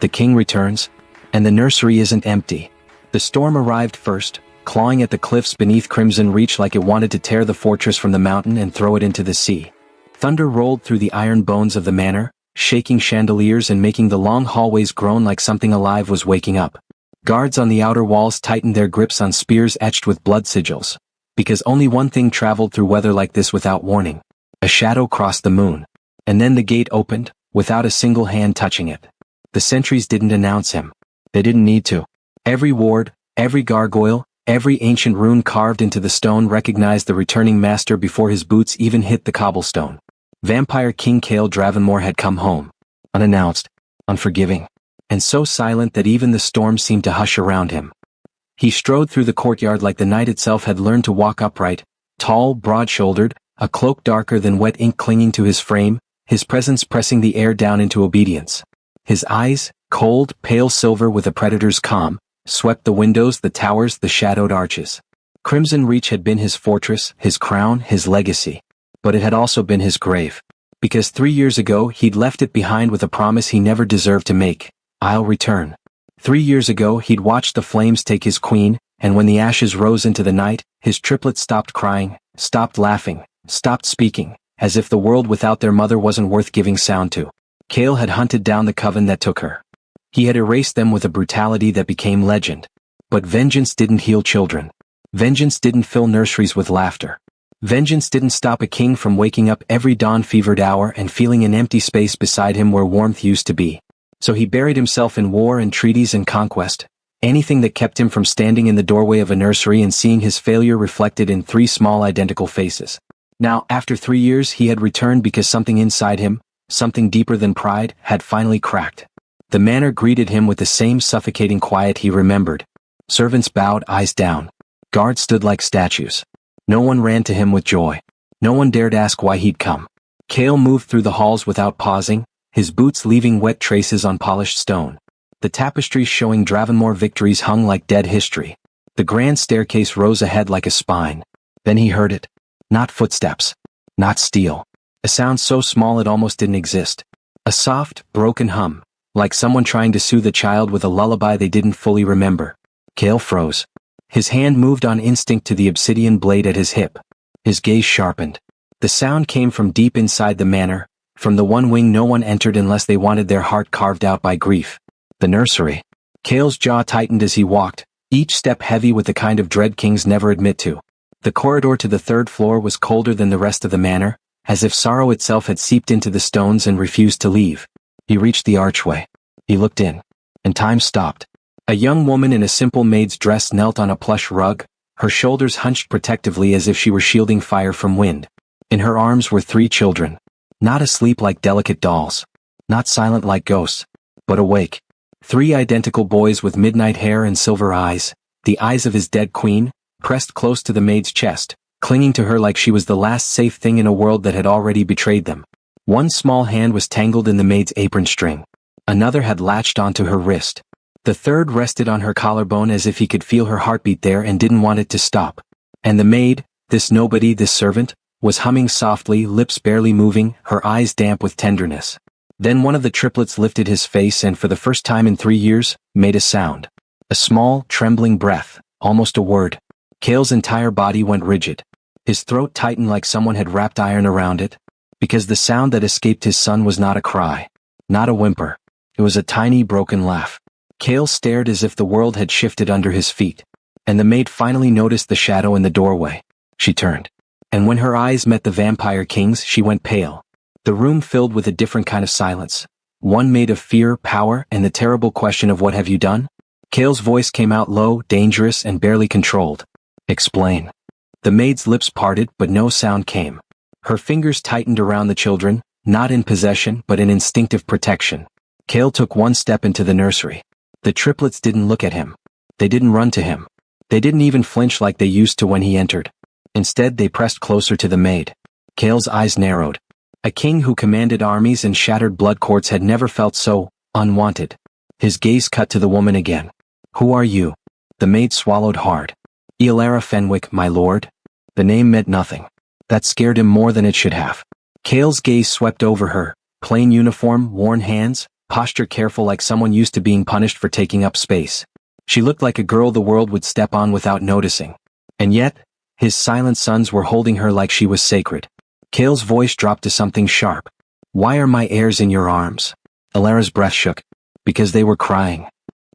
The king returns, and the nursery isn't empty. The storm arrived first, clawing at the cliffs beneath Crimson Reach like it wanted to tear the fortress from the mountain and throw it into the sea. Thunder rolled through the iron bones of the manor, shaking chandeliers and making the long hallways groan like something alive was waking up. Guards on the outer walls tightened their grips on spears etched with blood sigils, because only one thing traveled through weather like this without warning. A shadow crossed the moon. And then the gate opened, without a single hand touching it. The sentries didn't announce him. They didn't need to. Every ward, every gargoyle, every ancient rune carved into the stone recognized the returning master before his boots even hit the cobblestone. Vampire King Cale Dravenmore had come home. Unannounced, unforgiving, and so silent that even the storm seemed to hush around him. He strode through the courtyard like the night itself had learned to walk upright, tall, broad-shouldered, a cloak darker than wet ink clinging to his frame, his presence pressing the air down into obedience. His eyes, cold, pale silver with a predator's calm, swept the windows, the towers, the shadowed arches. Crimson Reach had been his fortress, his crown, his legacy. But it had also been his grave. Because 3 years ago he'd left it behind with a promise he never deserved to make. I'll return. 3 years ago he'd watched the flames take his queen, and when the ashes rose into the night, his triplets stopped crying, stopped laughing, stopped speaking, as if the world without their mother wasn't worth giving sound to. Cale had hunted down the coven that took her. He had erased them with a brutality that became legend. But vengeance didn't heal children. Vengeance didn't fill nurseries with laughter. Vengeance didn't stop a king from waking up every dawn-fevered hour and feeling an empty space beside him where warmth used to be. So he buried himself in war and treaties and conquest, anything that kept him from standing in the doorway of a nursery and seeing his failure reflected in 3 small identical faces. Now, after 3 years he had returned because something inside him, something deeper than pride, had finally cracked. The manor greeted him with the same suffocating quiet he remembered. Servants bowed, eyes down. Guards stood like statues. No one ran to him with joy. No one dared ask why he'd come. Cale moved through the halls without pausing, his boots leaving wet traces on polished stone. The tapestries showing Dravenmore victories hung like dead history. The grand staircase rose ahead like a spine. Then he heard it. Not footsteps. Not steel. A sound so small it almost didn't exist. A soft, broken hum, like someone trying to soothe a child with a lullaby they didn't fully remember. Cale froze. His hand moved on instinct to the obsidian blade at his hip. His gaze sharpened. The sound came from deep inside the manor, from the one wing no one entered unless they wanted their heart carved out by grief. The nursery. Cale's jaw tightened as he walked, each step heavy with the kind of dread kings never admit to. The corridor to the 3rd floor was colder than the rest of the manor, as if sorrow itself had seeped into the stones and refused to leave. He reached the archway. He looked in. And time stopped. A young woman in a simple maid's dress knelt on a plush rug, her shoulders hunched protectively as if she were shielding fire from wind. In her arms were 3 children. Not asleep like delicate dolls. Not silent like ghosts. But awake. 3 identical boys with midnight hair and silver eyes, the eyes of his dead queen, pressed close to the maid's chest, clinging to her like she was the last safe thing in a world that had already betrayed them. One small hand was tangled in the maid's apron string. Another had latched onto her wrist. The 3rd rested on her collarbone as if he could feel her heartbeat there and didn't want it to stop. And the maid, this nobody, this servant, was humming softly, lips barely moving, her eyes damp with tenderness. Then one of the triplets lifted his face and for the first time in 3 years, made a sound. A small, trembling breath, almost a word. Cale's entire body went rigid. His throat tightened like someone had wrapped iron around it. Because the sound that escaped his son was not a cry. Not a whimper. It was a tiny, broken laugh. Cale stared as if the world had shifted under his feet. And the maid finally noticed the shadow in the doorway. She turned. And when her eyes met the Vampire King's, she went pale. The room filled with a different kind of silence. One made of fear, power, and the terrible question of what have you done? Cale's voice came out low, dangerous, and barely controlled. Explain. The maid's lips parted, but no sound came. Her fingers tightened around the children, not in possession, but in instinctive protection. Cale took one step into the nursery. The triplets didn't look at him. They didn't run to him. They didn't even flinch like they used to when he entered. Instead, they pressed closer to the maid. Cale's eyes narrowed. A king who commanded armies and shattered blood courts had never felt so unwanted. His gaze cut to the woman again. Who are you? The maid swallowed hard. Ealara Fenwick, my lord. The name meant nothing. That scared him more than it should have. Cale's gaze swept over her. Plain uniform, worn hands, posture careful like someone used to being punished for taking up space. She looked like a girl the world would step on without noticing. And yet, his silent sons were holding her like she was sacred. Cale's voice dropped to something sharp. Why are my heirs in your arms? Alara's breath shook. Because they were crying.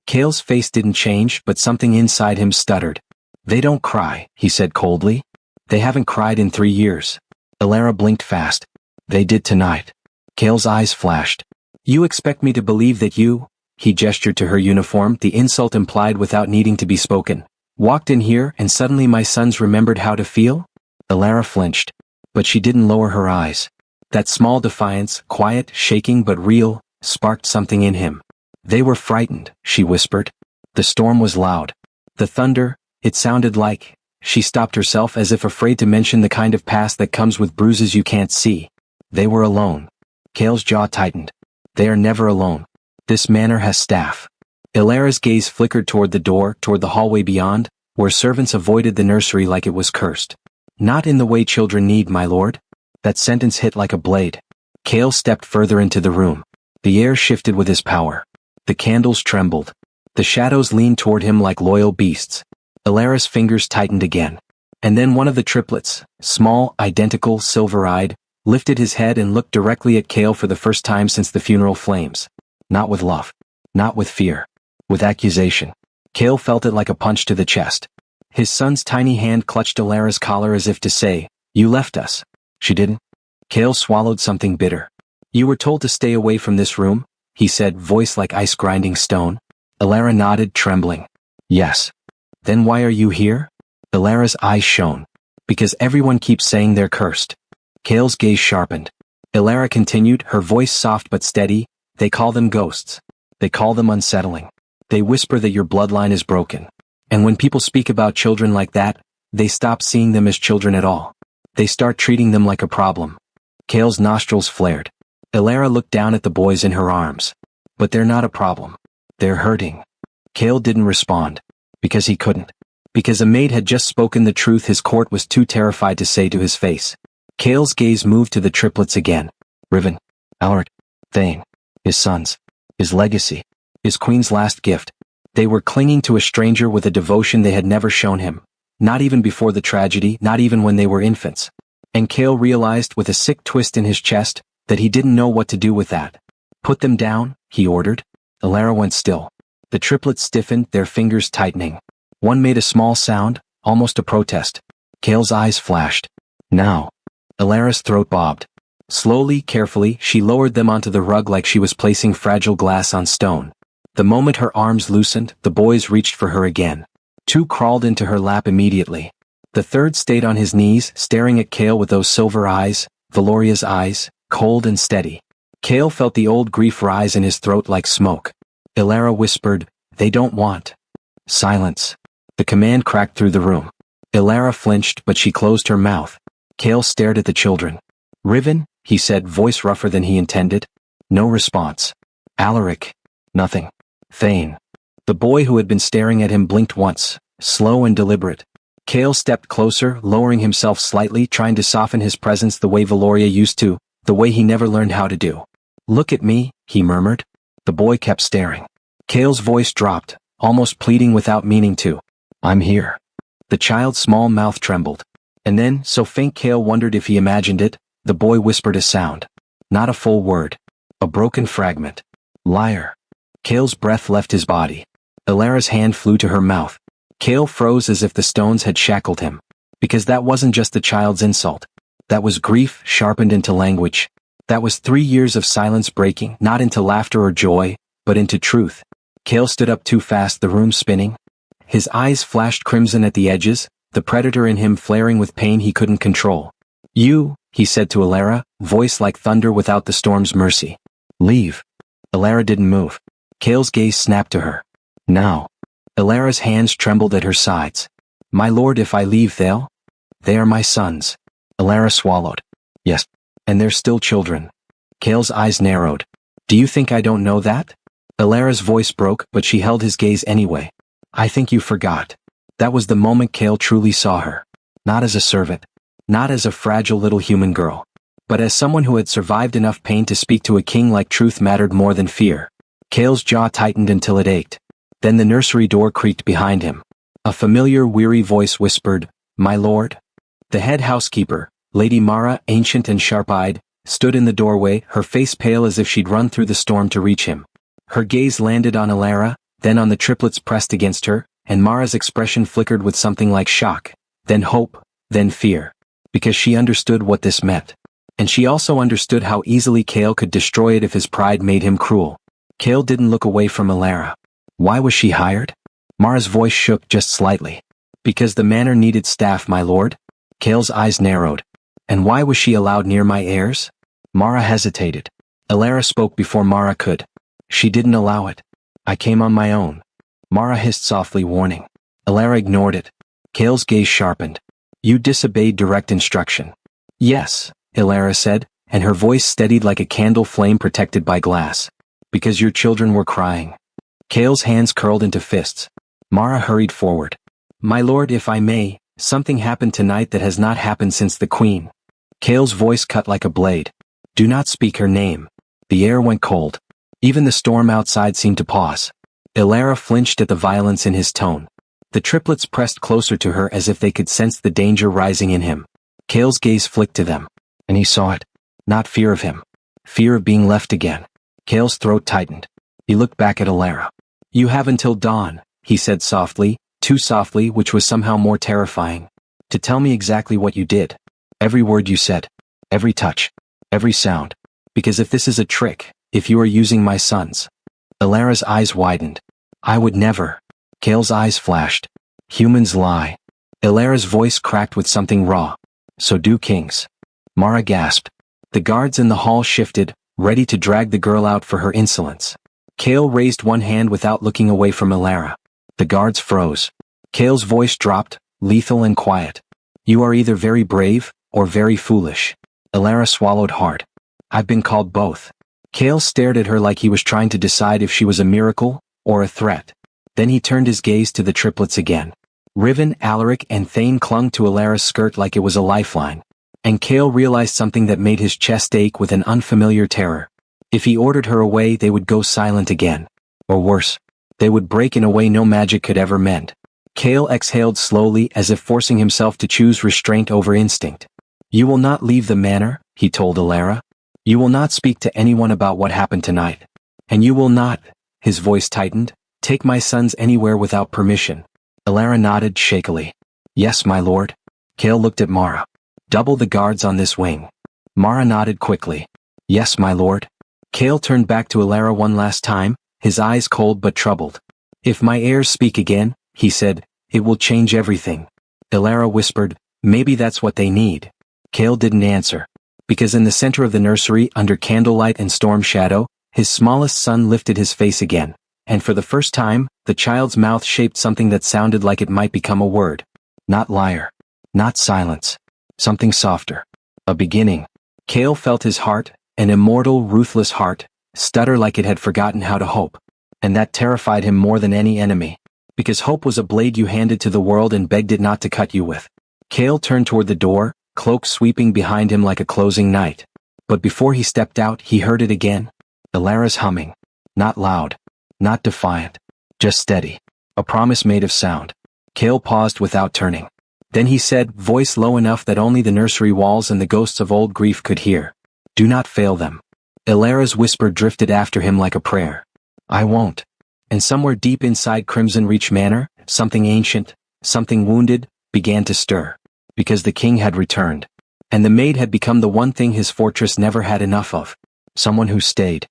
Cale's face didn't change, but something inside him stuttered. They don't cry, he said coldly. They haven't cried in 3 years. Alara blinked fast. They did tonight. Cale's eyes flashed. You expect me to believe that you, he gestured to her uniform, the insult implied without needing to be spoken, walked in here and suddenly my sons remembered how to feel? Alara flinched. But she didn't lower her eyes. That small defiance, quiet, shaking but real, sparked something in him. They were frightened, she whispered. The storm was loud. The thunder, it sounded like. She stopped herself as if afraid to mention the kind of past that comes with bruises you can't see. They were alone. Cale's jaw tightened. They are never alone. This manor has staff. Alara's gaze flickered toward the door, toward the hallway beyond, where servants avoided the nursery like it was cursed. Not in the way children need, my lord. That sentence hit like a blade. Cale stepped further into the room. The air shifted with his power. The candles trembled. The shadows leaned toward him like loyal beasts. Alara's fingers tightened again. And then one of the triplets, small, identical, silver-eyed, lifted his head and looked directly at Cale for the first time since the funeral flames. Not with love. Not with fear. With accusation. Cale felt it like a punch to the chest. His son's tiny hand clutched Alara's collar as if to say, You left us. She didn't. Cale swallowed something bitter. You were told to stay away from this room, he said, voice like ice grinding stone. Alara nodded, trembling. Yes. Then why are you here? Alara's eyes shone. Because everyone keeps saying they're cursed. Cale's gaze sharpened. Alara continued, her voice soft but steady. They call them ghosts. They call them unsettling. They whisper that your bloodline is broken. And when people speak about children like that, they stop seeing them as children at all. They start treating them like a problem. Cale's nostrils flared. Alara looked down at the boys in her arms. But they're not a problem. They're hurting. Cale didn't respond. Because he couldn't. Because a maid had just spoken the truth his court was too terrified to say to his face. Cale's gaze moved to the triplets again. Riven. Alaric. Thane. His sons. His legacy. His queen's last gift. They were clinging to a stranger with a devotion they had never shown him. Not even before the tragedy, not even when they were infants. And Cale realized with a sick twist in his chest that he didn't know what to do with that. Put them down, he ordered. Alara went still. The triplets stiffened, their fingers tightening. One made a small sound, almost a protest. Cale's eyes flashed. Now. Alara's throat bobbed. Slowly, carefully, she lowered them onto the rug like she was placing fragile glass on stone. The moment her arms loosened, the boys reached for her again. 2 crawled into her lap immediately. The third stayed on his knees, staring at Cale with those silver eyes, Valoria's eyes, cold and steady. Cale felt the old grief rise in his throat like smoke. Alara whispered, They don't want. Silence. The command cracked through the room. Alara flinched, but she closed her mouth. Cale stared at the children. Riven, he said, voice rougher than he intended. No response. Alaric. Nothing. Thane. The boy who had been staring at him blinked once, slow and deliberate. Cale stepped closer, lowering himself slightly, trying to soften his presence the way Valoria used to, the way he never learned how to do. Look at me, he murmured. The boy kept staring. Cale's voice dropped, almost pleading without meaning to. I'm here. The child's small mouth trembled. And then, so faint Cale wondered if he imagined it, the boy whispered a sound. Not a full word. A broken fragment. Liar. Cale's breath left his body. Alara's hand flew to her mouth. Cale froze as if the stones had shackled him. Because that wasn't just the child's insult. That was grief sharpened into language. That was 3 years of silence breaking, not into laughter or joy, but into truth. Cale stood up too fast, the room spinning. His eyes flashed crimson at the edges, the predator in him flaring with pain he couldn't control. You, he said to Alara, voice like thunder without the storm's mercy. Leave. Alara didn't move. Cale's gaze snapped to her. Now. Alara's hands trembled at her sides. My lord, if I leave they'll? They are my sons. Alara swallowed. Yes. And they're still children. Cale's eyes narrowed. Do you think I don't know that? Alara's voice broke, but she held his gaze anyway. I think you forgot. That was the moment Cale truly saw her. Not as a servant. Not as a fragile little human girl. But as someone who had survived enough pain to speak to a king like truth mattered more than fear. Cale's jaw tightened until it ached. Then the nursery door creaked behind him. A familiar, weary voice whispered, "My lord?" The head housekeeper, Lady Mara, ancient and sharp-eyed, stood in the doorway, her face pale as if she'd run through the storm to reach him. Her gaze landed on Alara, then on the triplets pressed against her, and Mara's expression flickered with something like shock, then hope, then fear. Because she understood what this meant. And she also understood how easily Cale could destroy it if his pride made him cruel. Cale didn't look away from Alara. Why was she hired? Mara's voice shook just slightly. Because the manor needed staff, my lord. Cale's eyes narrowed. And why was she allowed near my heirs? Mara hesitated. Alara spoke before Mara could. She didn't allow it. I came on my own. Mara hissed softly, warning. Alara ignored it. Cale's gaze sharpened. You disobeyed direct instruction. Yes, Alara said, and her voice steadied like a candle flame protected by glass. Because your children were crying. Cale's hands curled into fists. Mara hurried forward. My lord, if I may, something happened tonight that has not happened since the queen. Cale's voice cut like a blade. Do not speak her name. The air went cold. Even the storm outside seemed to pause. Alara flinched at the violence in his tone. The triplets pressed closer to her as if they could sense the danger rising in him. Cale's gaze flicked to them. And he saw it. Not fear of him. Fear of being left again. Cale's throat tightened. He looked back at Alara. You have until dawn, he said softly, too softly, which was somehow more terrifying. To tell me exactly what you did. Every word you said. Every touch. Every sound. Because if this is a trick, if you are using my sons. Alara's eyes widened. I would never. Cale's eyes flashed. Humans lie. Alara's voice cracked with something raw. So do kings. Mara gasped. The guards in the hall shifted, ready to drag the girl out for her insolence. Cale raised one hand without looking away from Alara. The guards froze. Cale's voice dropped, lethal and quiet. You are either very brave, or very foolish. Alara swallowed hard. I've been called both. Cale stared at her like he was trying to decide if she was a miracle, or a threat. Then he turned his gaze to the triplets again. Riven, Alaric, and Thane clung to Alara's skirt like it was a lifeline. And Cale realized something that made his chest ache with an unfamiliar terror. If he ordered her away, they would go silent again. Or worse, they would break in a way no magic could ever mend. Cale exhaled slowly as if forcing himself to choose restraint over instinct. You will not leave the manor, he told Alara. You will not speak to anyone about what happened tonight. And you will not, his voice tightened, take my sons anywhere without permission. Alara nodded shakily. Yes, my lord. Cale looked at Mara. Double the guards on this wing. Mara nodded quickly. Yes, my lord. Cale turned back to Alara one last time, his eyes cold but troubled. If my heirs speak again, he said, it will change everything. Alara whispered, maybe that's what they need. Cale didn't answer. Because in the center of the nursery, under candlelight and storm shadow, his smallest son lifted his face again. And for the first time, the child's mouth shaped something that sounded like it might become a word. Not liar. Not silence. Something softer. A beginning. Cale felt his heart, an immortal, ruthless heart, stutter like it had forgotten how to hope. And that terrified him more than any enemy. Because hope was a blade you handed to the world and begged it not to cut you with. Cale turned toward the door, cloak sweeping behind him like a closing night. But before he stepped out, he heard it again. Alara's humming. Not loud. Not defiant. Just steady. A promise made of sound. Cale paused without turning. Then he said, voice low enough that only the nursery walls and the ghosts of old grief could hear. Do not fail them. Alara's whisper drifted after him like a prayer. I won't. And somewhere deep inside Crimson Reach Manor, something ancient, something wounded, began to stir. Because the king had returned. And the maid had become the one thing his fortress never had enough of. Someone who stayed.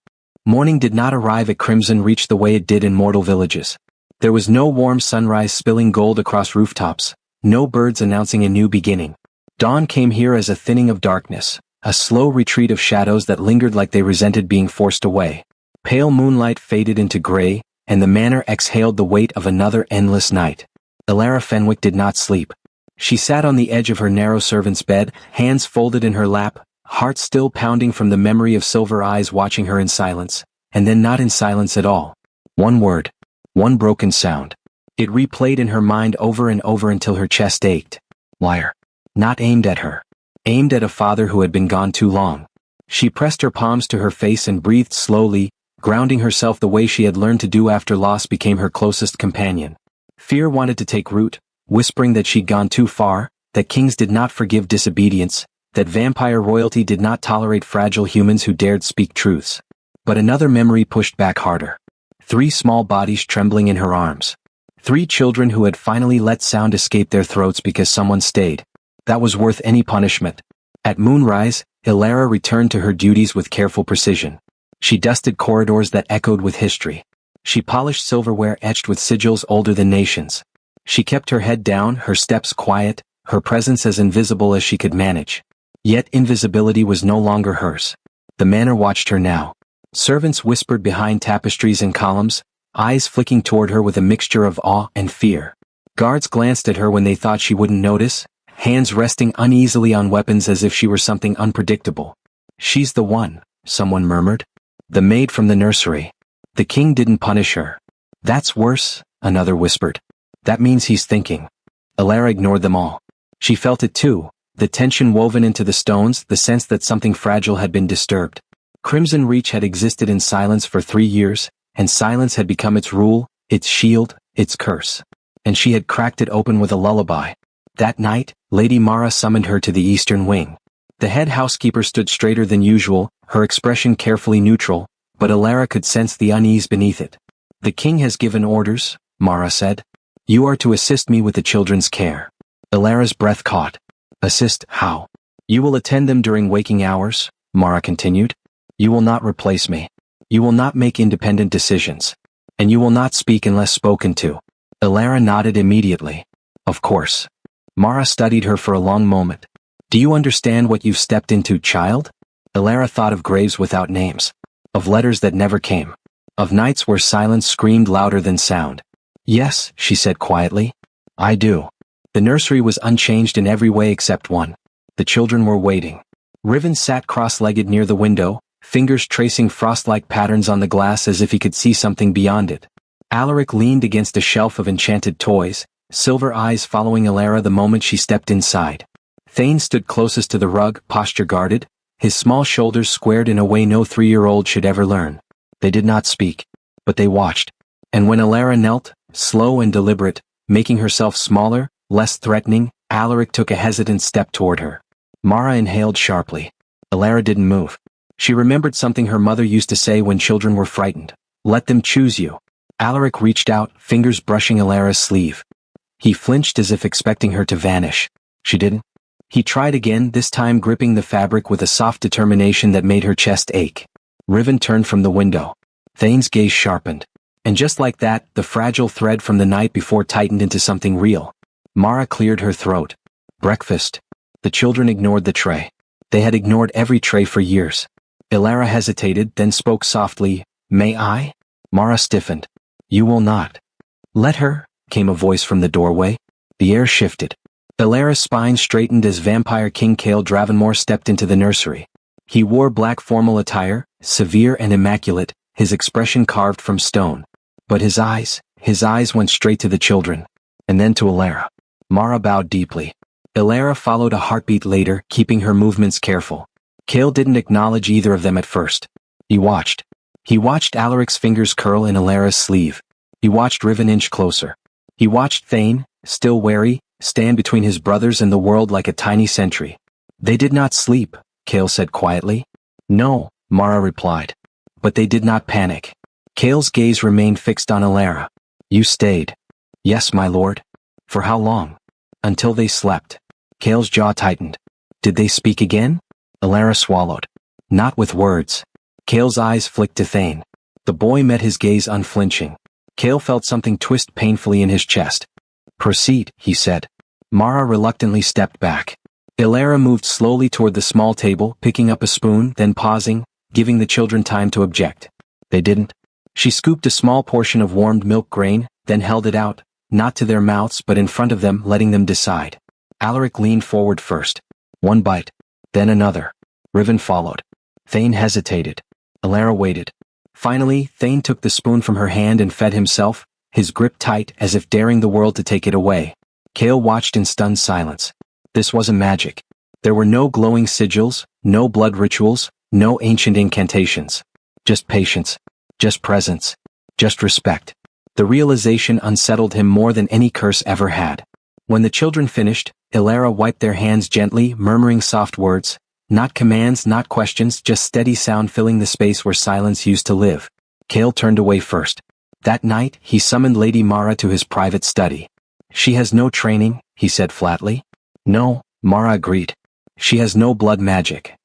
Morning did not arrive at Crimson Reach the way it did in mortal villages. There was no warm sunrise spilling gold across rooftops. No birds announcing a new beginning. Dawn came here as a thinning of darkness, a slow retreat of shadows that lingered like they resented being forced away. Pale moonlight faded into gray, and the manor exhaled the weight of another endless night. Alara Fenwick did not sleep. She sat on the edge of her narrow servant's bed, hands folded in her lap, heart still pounding from the memory of silver eyes watching her in silence, and then not in silence at all. One word. One broken sound. It replayed in her mind over and over until her chest ached. Liar. Not aimed at her. aimed at a father who had been gone too long. She pressed her palms to her face and breathed slowly, grounding herself the way she had learned to do after loss became her closest companion. Fear wanted to take root, whispering that she'd gone too far, that kings did not forgive disobedience, that vampire royalty did not tolerate fragile humans who dared speak truths. But another memory pushed back harder. 3 small bodies trembling in her arms. 3 children who had finally let sound escape their throats because someone stayed. That was worth any punishment. At moonrise, Ilara returned to her duties with careful precision. She dusted corridors that echoed with history. She polished silverware etched with sigils older than nations. She kept her head down, her steps quiet, her presence as invisible as she could manage. Yet invisibility was no longer hers. The manor watched her now. Servants whispered behind tapestries and columns, eyes flicking toward her with a mixture of awe and fear. Guards glanced at her when they thought she wouldn't notice, hands resting uneasily on weapons as if she were something unpredictable. "She's the one," someone murmured. "The maid from the nursery. The king didn't punish her." "That's worse," another whispered. "That means he's thinking." Ilara ignored them all. She felt it too, the tension woven into the stones, the sense that something fragile had been disturbed. Crimson Reach had existed in silence for 3 years, and silence had become its rule, its shield, its curse. And she had cracked it open with a lullaby. That night, Lady Mara summoned her to the eastern wing. The head housekeeper stood straighter than usual, her expression carefully neutral, but Ilara could sense the unease beneath it. "The king has given orders," Mara said. "You are to assist me with the children's care." Ilara's breath caught. "Assist, how?" "You will attend them during waking hours," Mara continued. "You will not replace me. You will not make independent decisions. And you will not speak unless spoken to." Ilara nodded immediately. "Of course." Mara studied her for a long moment. "Do you understand what you've stepped into, child?" Ilara thought of graves without names. Of letters that never came. Of nights where silence screamed louder than sound. "Yes," she said quietly. "I do." The nursery was unchanged in every way except one. The children were waiting. Riven sat cross-legged near the window, fingers tracing frost-like patterns on the glass as if he could see something beyond it. Alaric leaned against a shelf of enchanted toys, silver eyes following Ilara the moment she stepped inside. Thane stood closest to the rug, posture guarded, his small shoulders squared in a way no 3-year-old should ever learn. They did not speak, but they watched. And when Ilara knelt, slow and deliberate, making herself smaller, less threatening, Alaric took a hesitant step toward her. Mara inhaled sharply. Ilara didn't move. She remembered something her mother used to say when children were frightened. "Let them choose you." Alaric reached out, fingers brushing Ilara's sleeve. He flinched as if expecting her to vanish. She didn't. He tried again, this time gripping the fabric with a soft determination that made her chest ache. Riven turned from the window. Thane's gaze sharpened. And just like that, the fragile thread from the night before tightened into something real. Mara cleared her throat. "Breakfast." The children ignored the tray. They had ignored every tray for years. Ilara hesitated, then spoke softly, "May I?" Mara stiffened. "You will not." "Let her," came a voice from the doorway. The air shifted. Ilara's spine straightened as Vampire King Cale Dravenmore stepped into the nursery. He wore black formal attire, severe and immaculate, his expression carved from stone. But his eyes went straight to the children. And then to Ilara. Mara bowed deeply. Ilara followed a heartbeat later, keeping her movements careful. Cale didn't acknowledge either of them at first. He watched. He watched Alaric's fingers curl in Ilara's sleeve. He watched Riven inch closer. He watched Thane, still wary, stand between his brothers and the world like a tiny sentry. "They did not sleep," Cale said quietly. "No," Mara replied. "But they did not panic." Cale's gaze remained fixed on Ilara. "You stayed." "Yes, my lord." "For how long?" "Until they slept." Cale's jaw tightened. "Did they speak again?" Ilara swallowed. "Not with words." Cale's eyes flicked to Thane. The boy met his gaze unflinching. Cale felt something twist painfully in his chest. "Proceed," he said. Mara reluctantly stepped back. Ilara moved slowly toward the small table, picking up a spoon, then pausing, giving the children time to object. They didn't. She scooped a small portion of warmed milk grain, then held it out, not to their mouths but in front of them, letting them decide. Alaric leaned forward first. One bite. Then another. Riven followed. Thane hesitated. Ilara waited. Finally, Thane took the spoon from her hand and fed himself, his grip tight as if daring the world to take it away. Cale watched in stunned silence. This wasn't magic. There were no glowing sigils, no blood rituals, no ancient incantations. Just patience. Just presence. Just respect. The realization unsettled him more than any curse ever had. When the children finished, Ilara wiped their hands gently, murmuring soft words, not commands, not questions, just steady sound filling the space where silence used to live. Cale turned away first. That night, he summoned Lady Mara to his private study. She has no training, he said flatly. No, Mara agreed. She has no blood magic.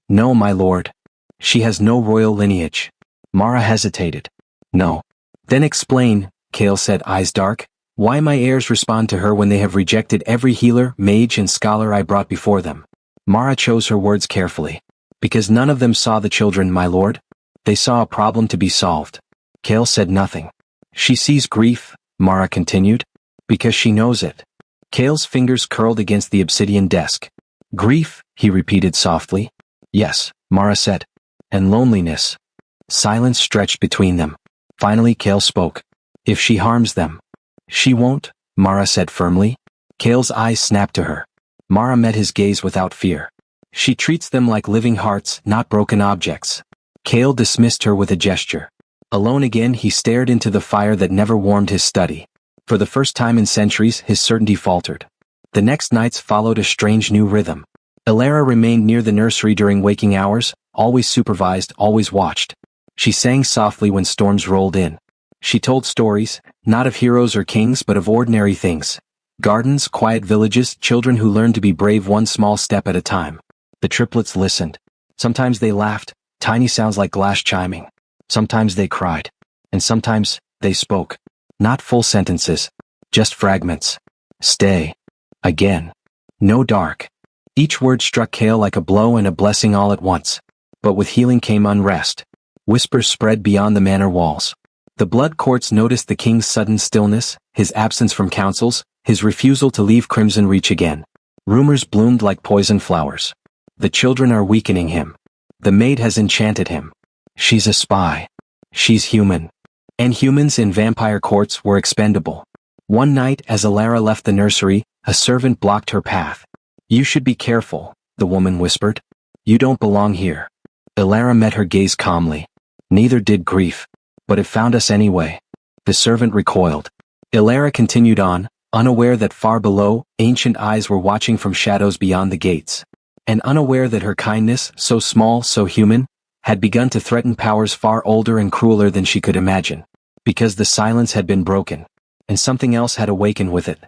No, my lord. She has no royal lineage. Mara hesitated. No. Then explain, Cale said, eyes dark, why my heirs respond to her when they have rejected every healer, mage and scholar I brought before them. Mara chose her words carefully. Because none of them saw the children, my lord. They saw a problem to be solved. Cale said nothing. She sees grief, Mara continued. Because she knows it. Cale's fingers curled against the obsidian desk. Grief, he repeated softly. Yes, Mara said. And loneliness. Silence stretched between them. Finally Cale spoke. If she harms them. She won't, Mara said firmly. Cale's eyes snapped to her. Mara met his gaze without fear. She treats them like living hearts, not broken objects. Cale dismissed her with a gesture. Alone again, he stared into the fire that never warmed his study. For the first time in centuries, his certainty faltered. The next nights followed a strange new rhythm. Ilara remained near the nursery during waking hours, always supervised, always watched. She sang softly when storms rolled in. She told stories, not of heroes or kings but of ordinary things. Gardens, quiet villages, children who learned to be brave one small step at a time. The triplets listened. Sometimes they laughed, tiny sounds like glass chiming. Sometimes they cried. And sometimes, they spoke. Not full sentences. Just fragments. Stay. Again. No dark. Each word struck Cale like a blow and a blessing all at once. But with healing came unrest. Whispers spread beyond the manor walls. The blood courts noticed the king's sudden stillness, his absence from councils, his refusal to leave Crimson Reach again. Rumors bloomed like poison flowers. The children are weakening him. The maid has enchanted him. She's a spy. She's human. And humans in vampire courts were expendable. One night as Ilara left the nursery, a servant blocked her path. You should be careful, the woman whispered. You don't belong here. Ilara met her gaze calmly. Neither did grief. But it found us anyway. The servant recoiled. Ilara continued on, unaware that far below, ancient eyes were watching from shadows beyond the gates. And unaware that her kindness, so small, so human, had begun to threaten powers far older and crueler than she could imagine. Because the silence had been broken. And something else had awakened with it.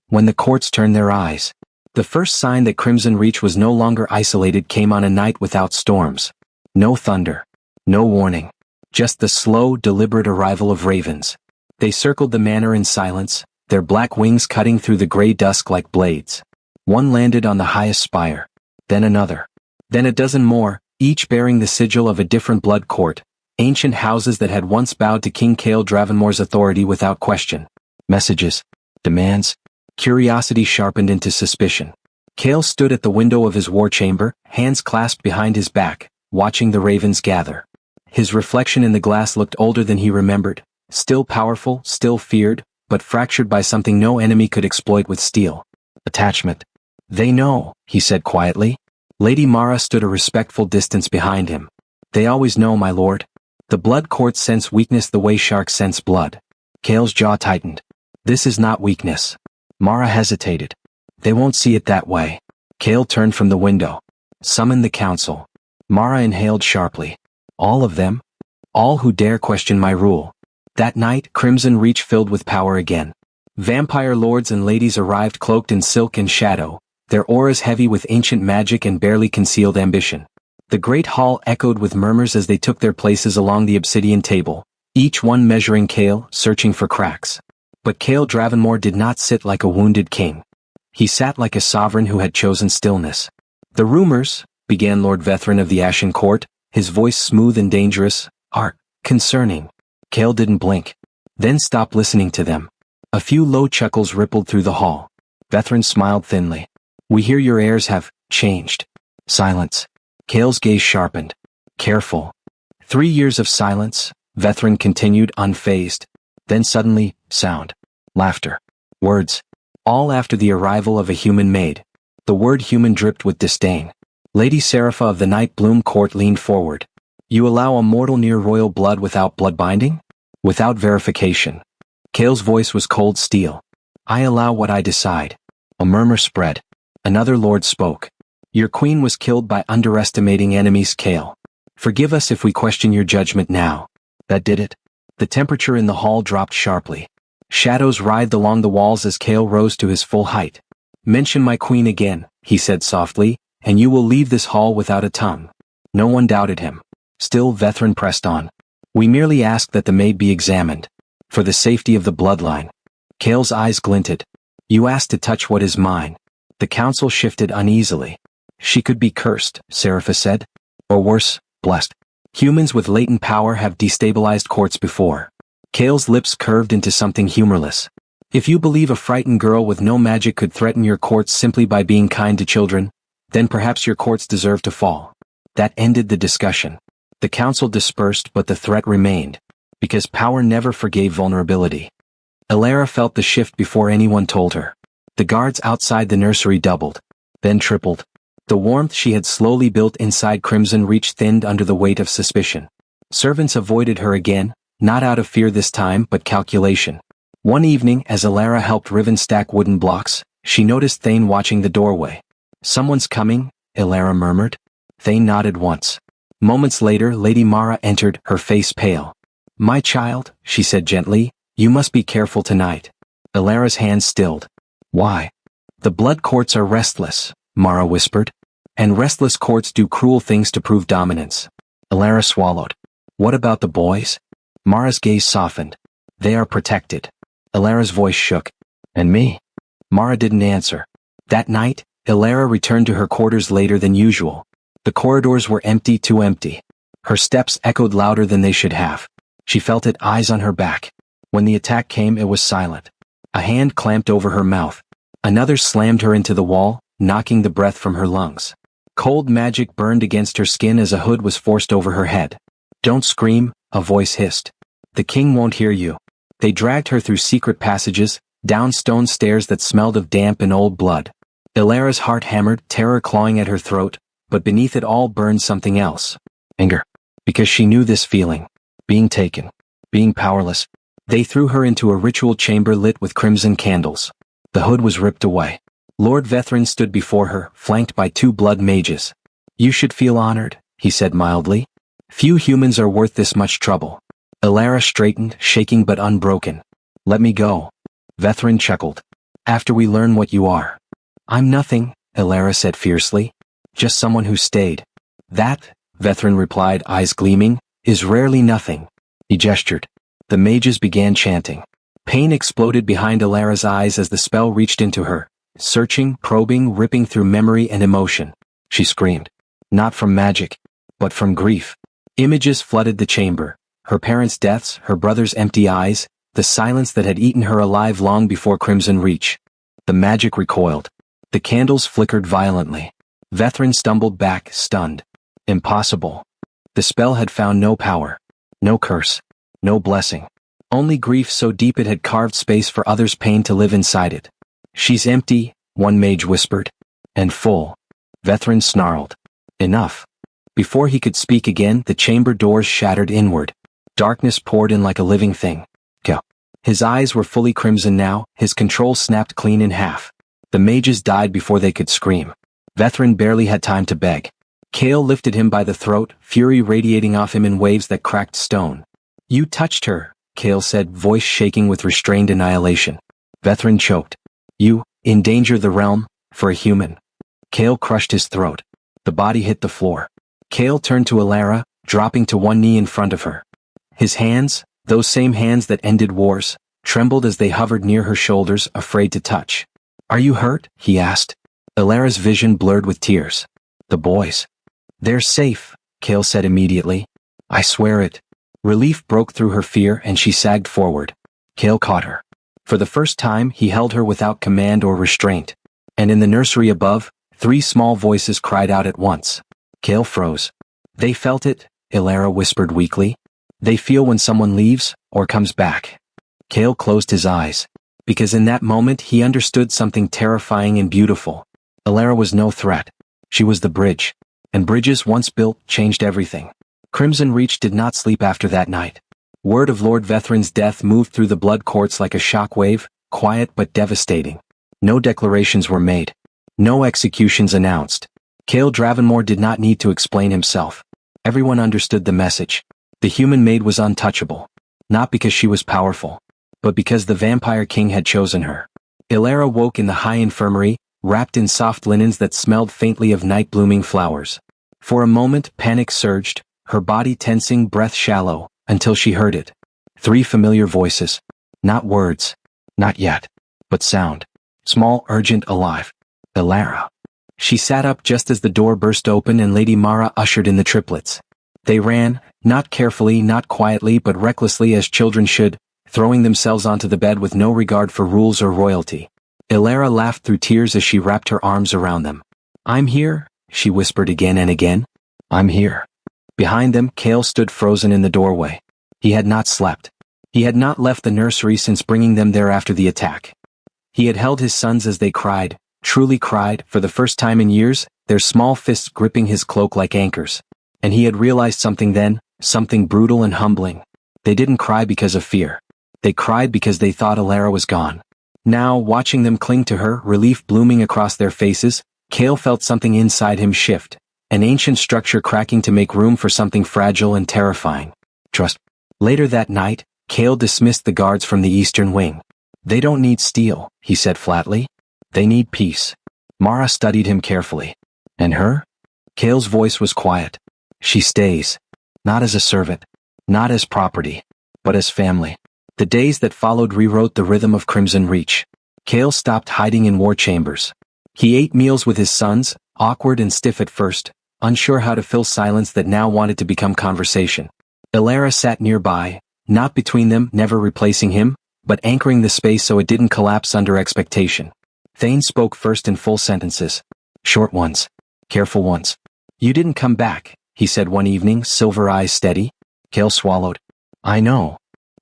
When the courts turned their eyes. The first sign that Crimson Reach was no longer isolated came on a night without storms. No thunder. No warning. Just the slow, deliberate arrival of ravens. They circled the manor in silence, their black wings cutting through the gray dusk like blades. One landed on the highest spire. Then another. Then a dozen more, each bearing the sigil of a different blood court, ancient houses that had once bowed to King Cale Dravenmore's authority without question. Messages. Demands. Curiosity sharpened into suspicion. Cale stood at the window of his war chamber, hands clasped behind his back, watching the ravens gather. His reflection in the glass looked older than he remembered, still powerful, still feared, but fractured by something no enemy could exploit with steel. Attachment. They know, he said quietly. Lady Mara stood a respectful distance behind him. They always know, my lord. The blood courts sense weakness the way sharks sense blood. Cale's jaw tightened. This is not weakness. Mara hesitated. They won't see it that way. Cale turned from the window. Summon the council. Mara inhaled sharply. All of them? All who dare question my rule. That night, Crimson Reach filled with power again. Vampire lords and ladies arrived cloaked in silk and shadow, their auras heavy with ancient magic and barely concealed ambition. The great hall echoed with murmurs as they took their places along the obsidian table, each one measuring Cale, searching for cracks. But Cale Dravenmore did not sit like a wounded king. He sat like a sovereign who had chosen stillness. The rumors, began Lord Vethrin of the Ashen Court, his voice smooth and dangerous, are concerning. Cale didn't blink. Then stopped listening to them. A few low chuckles rippled through the hall. Vethrin smiled thinly. We hear your heirs have changed. Silence. Cale's gaze sharpened. Careful. 3 years of silence, Vethrin continued unfazed. Then suddenly, sound. Laughter. Words. All after the arrival of a human maid. The word human dripped with disdain. Lady Serapha of the Night Bloom Court leaned forward. You allow a mortal near royal blood without blood binding? Without verification. Kale's voice was cold steel. I allow what I decide. A murmur spread. Another lord spoke. Your queen was killed by underestimating enemies, Kale. Forgive us if we question your judgment now. That did it. The temperature in the hall dropped sharply. Shadows writhed along the walls as Kale rose to his full height. Mention my queen again, he said softly, and you will leave this hall without a tongue. No one doubted him. Still Vethrin pressed on. We merely ask that the maid be examined. For the safety of the bloodline. Kale's eyes glinted. You asked to touch what is mine. The council shifted uneasily. She could be cursed, Serapha said. Or worse, blessed. Humans with latent power have destabilized courts before. Kale's lips curved into something humorless. If you believe a frightened girl with no magic could threaten your courts simply by being kind to children, then perhaps your courts deserve to fall. That ended the discussion. The council dispersed, but the threat remained. Because power never forgave vulnerability. Elara felt the shift before anyone told her. The guards outside the nursery doubled. Then tripled. The warmth she had slowly built inside Crimson Reach thinned under the weight of suspicion. Servants avoided her again, not out of fear this time but calculation. One evening as Elara helped Riven stack wooden blocks, she noticed Thane watching the doorway. Someone's coming, Elara murmured. Thane nodded once. Moments later Lady Mara entered, her face pale. My child, she said gently, you must be careful tonight. Elara's hands stilled. Why? The blood courts are restless, Mara whispered. And restless courts do cruel things to prove dominance. Elara swallowed. What about the boys? Mara's gaze softened. They are protected. Elara's voice shook. And me? Mara didn't answer. That night, Elara returned to her quarters later than usual. The corridors were empty, too empty. Her steps echoed louder than they should have. She felt it, eyes on her back. When the attack came, it was silent. A hand clamped over her mouth. Another slammed her into the wall, knocking the breath from her lungs. Cold magic burned against her skin as a hood was forced over her head. Don't scream, a voice hissed. The king won't hear you. They dragged her through secret passages, down stone stairs that smelled of damp and old blood. Elara's heart hammered, terror clawing at her throat, but beneath it all burned something else. Anger. Because she knew this feeling. Being taken. Being powerless. They threw her into a ritual chamber lit with crimson candles. The hood was ripped away. Lord Vethrin stood before her, flanked by 2 blood mages. You should feel honored, he said mildly. Few humans are worth this much trouble. Elara straightened, shaking but unbroken. Let me go. Vethrin chuckled. After we learn what you are. I'm nothing, Elara said fiercely. Just someone who stayed. That, Vethrin replied, eyes gleaming, is rarely nothing. He gestured. The mages began chanting. Pain exploded behind Elara's eyes as the spell reached into her. Searching, probing, ripping through memory and emotion. She screamed. Not from magic, but from grief. Images flooded the chamber. Her parents' deaths, her brother's empty eyes, the silence that had eaten her alive long before Crimson Reach. The magic recoiled. The candles flickered violently. Vethrin stumbled back, stunned. Impossible. The spell had found no power. No curse. No blessing. Only grief so deep it had carved space for others' pain to live inside it. She's empty, one mage whispered. And full. Vethrin snarled. Enough. Before he could speak again, the chamber doors shattered inward. Darkness poured in like a living thing. Go. His eyes were fully crimson now, his control snapped clean in half. The mages died before they could scream. Vethrin barely had time to beg. Kale lifted him by the throat, fury radiating off him in waves that cracked stone. You touched her, Kale said, voice shaking with restrained annihilation. Vethrin choked. You endanger the realm, for a human. Kale crushed his throat. The body hit the floor. Kale turned to Elara, dropping to one knee in front of her. His hands, those same hands that ended wars, trembled as they hovered near her shoulders, afraid to touch. Are you hurt? He asked. Elara's vision blurred with tears. The boys. They're safe, Kale said immediately. I swear it. Relief broke through her fear and she sagged forward. Kale caught her. For the first time he held her without command or restraint. And in the nursery above, 3 small voices cried out at once. Kale froze. They felt it, Elara whispered weakly. They feel when someone leaves, or comes back. Kale closed his eyes. Because in that moment he understood something terrifying and beautiful. Elara was no threat. She was the bridge. And bridges once built changed everything. Crimson Reach did not sleep after that night. Word of Lord Vethren's death moved through the blood courts like a shockwave, quiet but devastating. No declarations were made. No executions announced. Cale Dravenmore did not need to explain himself. Everyone understood the message. The human maid was untouchable. Not because she was powerful, but because the Vampire King had chosen her. Elara woke in the high infirmary, wrapped in soft linens that smelled faintly of night-blooming flowers. For a moment panic surged, her body tensing, breath shallow, until she heard it. 3 familiar voices. Not words. Not yet. But sound. Small, urgent, alive. Elara. She sat up just as the door burst open and Lady Mara ushered in the triplets. They ran, not carefully, not quietly, but recklessly as children should, throwing themselves onto the bed with no regard for rules or royalty. Elara laughed through tears as she wrapped her arms around them. "I'm here," she whispered again and again. "I'm here." Behind them, Cale stood frozen in the doorway. He had not slept. He had not left the nursery since bringing them there after the attack. He had held his sons as they cried, truly cried, for the first time in years, their small fists gripping his cloak like anchors. And he had realized something then, something brutal and humbling. They didn't cry because of fear. They cried because they thought Elara was gone. Now, watching them cling to her, relief blooming across their faces, Cale felt something inside him shift, an ancient structure cracking to make room for something fragile and terrifying. Trust. Later that night, Cale dismissed the guards from the eastern wing. "They don't need steel," he said flatly. "They need peace." Mara studied him carefully. "And her?" Cale's voice was quiet. "She stays. Not as a servant. Not as property. But as family." The days that followed rewrote the rhythm of Crimson Reach. Cale stopped hiding in war chambers. He ate meals with his sons, awkward and stiff at first, unsure how to fill silence that now wanted to become conversation. Elara sat nearby, not between them, never replacing him, but anchoring the space so it didn't collapse under expectation. Thane spoke first in full sentences. Short ones. Careful ones. "You didn't come back," he said one evening, silver eyes steady. Cale swallowed. "I know."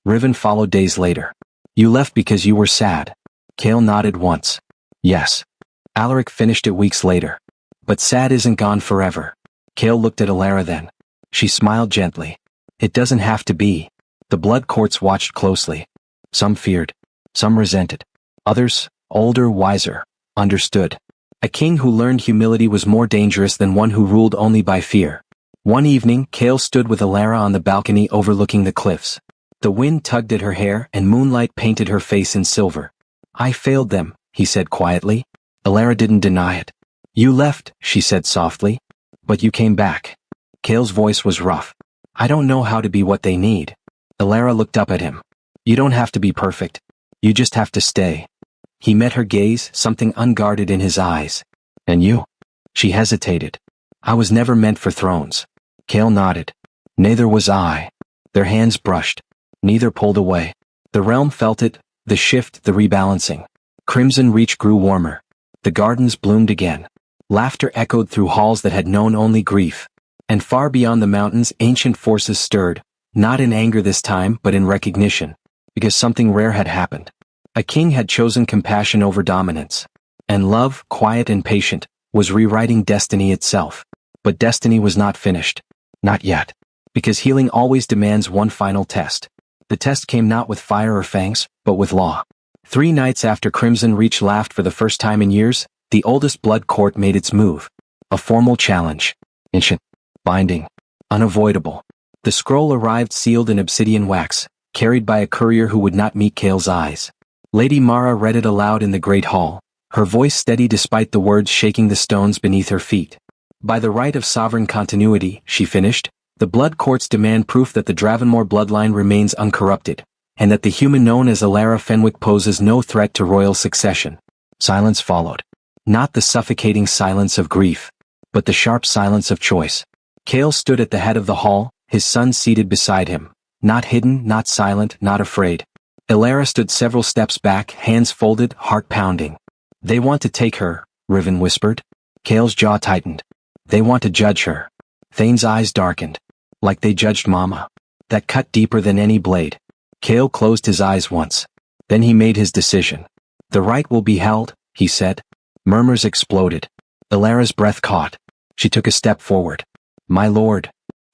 Riven followed days later. "You left because you were sad." Cale nodded once. "Yes." Alaric finished it weeks later. "But sad isn't gone forever." Cale looked at Elara then. She smiled gently. "It doesn't have to be." The blood courts watched closely. Some feared. Some resented. Others, older, wiser, understood. A king who learned humility was more dangerous than one who ruled only by fear. One evening, Cale stood with Elara on the balcony overlooking the cliffs. The wind tugged at her hair and moonlight painted her face in silver. "I failed them," he said quietly. Elara didn't deny it. "You left," she said softly. "But you came back." Cale's voice was rough. "I don't know how to be what they need." Elara looked up at him. "You don't have to be perfect. You just have to stay." He met her gaze, something unguarded in his eyes. "And you?" She hesitated. "I was never meant for thrones." Cale nodded. "Neither was I." Their hands brushed. Neither pulled away. The realm felt it, the shift, the rebalancing. Crimson Reach grew warmer. The gardens bloomed again. Laughter echoed through halls that had known only grief. And far beyond the mountains, ancient forces stirred, not in anger this time, but in recognition. Because something rare had happened. A king had chosen compassion over dominance. And love, quiet and patient, was rewriting destiny itself. But destiny was not finished. Not yet. Because healing always demands one final test. The test came not with fire or fangs, but with law. 3 nights after Crimson Reach laughed for the first time in years, the oldest blood court made its move. A formal challenge. Ancient. Binding. Unavoidable. The scroll arrived sealed in obsidian wax, carried by a courier who would not meet Cale's eyes. Lady Mara read it aloud in the great hall, her voice steady despite the words shaking the stones beneath her feet. "By the right of sovereign continuity," she finished, "the blood courts demand proof that the Dravenmore bloodline remains uncorrupted, and that the human known as Elara Fenwick poses no threat to royal succession." Silence followed. Not the suffocating silence of grief, but the sharp silence of choice. Cale stood at the head of the hall, his son seated beside him. Not hidden, not silent, not afraid. Elara stood several steps back, hands folded, heart pounding. "They want to take her," Riven whispered. Cale's jaw tightened. "They want to judge her." Thane's eyes darkened. "Like they judged Mama." That cut deeper than any blade. Cale closed his eyes once. Then he made his decision. "The right will be held," he said. Murmurs exploded. Ilara's breath caught. She took a step forward. "My lord."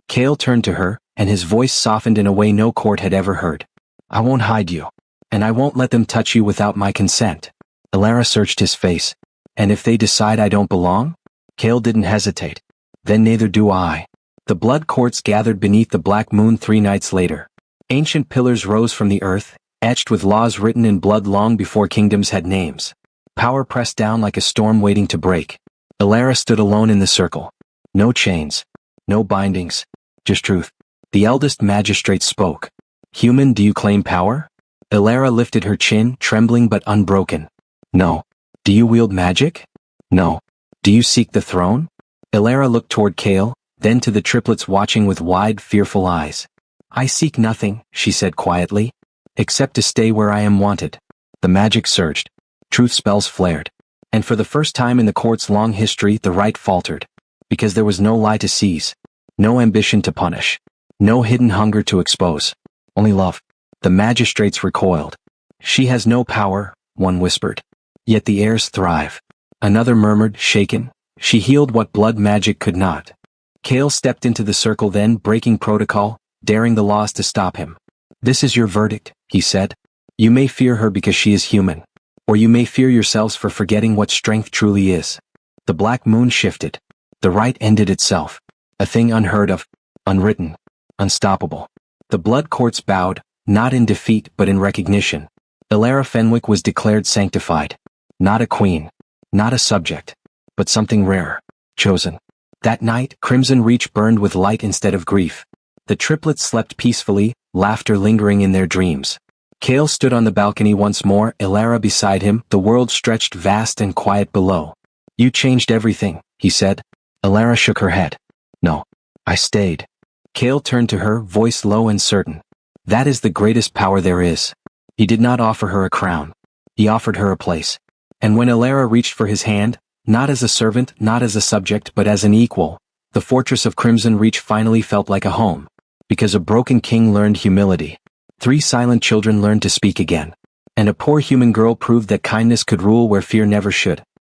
Kale turned to her, and his voice softened in a way no court had ever heard. "I won't hide you. And I won't let them touch you without my consent." Ilara searched his face. "And if they decide I don't belong?" Kale didn't hesitate. "Then neither do I." The blood courts gathered beneath the black moon 3 nights later. Ancient pillars rose from the earth, etched with laws written in blood long before kingdoms had names. Power pressed down like a storm waiting to break. Ilara stood alone in the circle. No chains. No bindings. Just truth. The eldest magistrate spoke. "Human, do you claim power?" Ilara lifted her chin, trembling but unbroken. "No." "Do you wield magic?" "No." "Do you seek the throne?" Ilara looked toward Kale, then to the triplets watching with wide, fearful eyes. "I seek nothing," she said quietly, "except to stay where I am wanted." The magic surged. Truth spells flared. And for the first time in the court's long history, the right faltered. Because there was no lie to seize. No ambition to punish. No hidden hunger to expose. Only love. The magistrates recoiled. "She has no power," one whispered. "Yet the heirs thrive." Another murmured, shaken. "She healed what blood magic could not." Kale stepped into the circle then, breaking protocol, daring the laws to stop him. "This is your verdict," he said. "You may fear her because she is human. Or you may fear yourselves for forgetting what strength truly is." The black moon shifted. The right ended itself. A thing unheard of, unwritten, unstoppable. The blood courts bowed, not in defeat but in recognition. Ilara Fenwick was declared sanctified. Not a queen. Not a subject. But something rare. Chosen. That night, Crimson Reach burned with light instead of grief. The triplets slept peacefully, laughter lingering in their dreams. Kale stood on the balcony once more, Ilara beside him, the world stretched vast and quiet below. "You changed everything," he said. Ilara shook her head. "No. I stayed." Kale turned to her, voice low and certain. "That is the greatest power there is." He did not offer her a crown. He offered her a place. And when Ilara reached for his hand, not as a servant, not as a subject, but as an equal, the fortress of Crimson Reach finally felt like a home. Because a broken king learned humility. 3 silent children learned to speak again. And a poor human girl proved that kindness could rule where fear never should.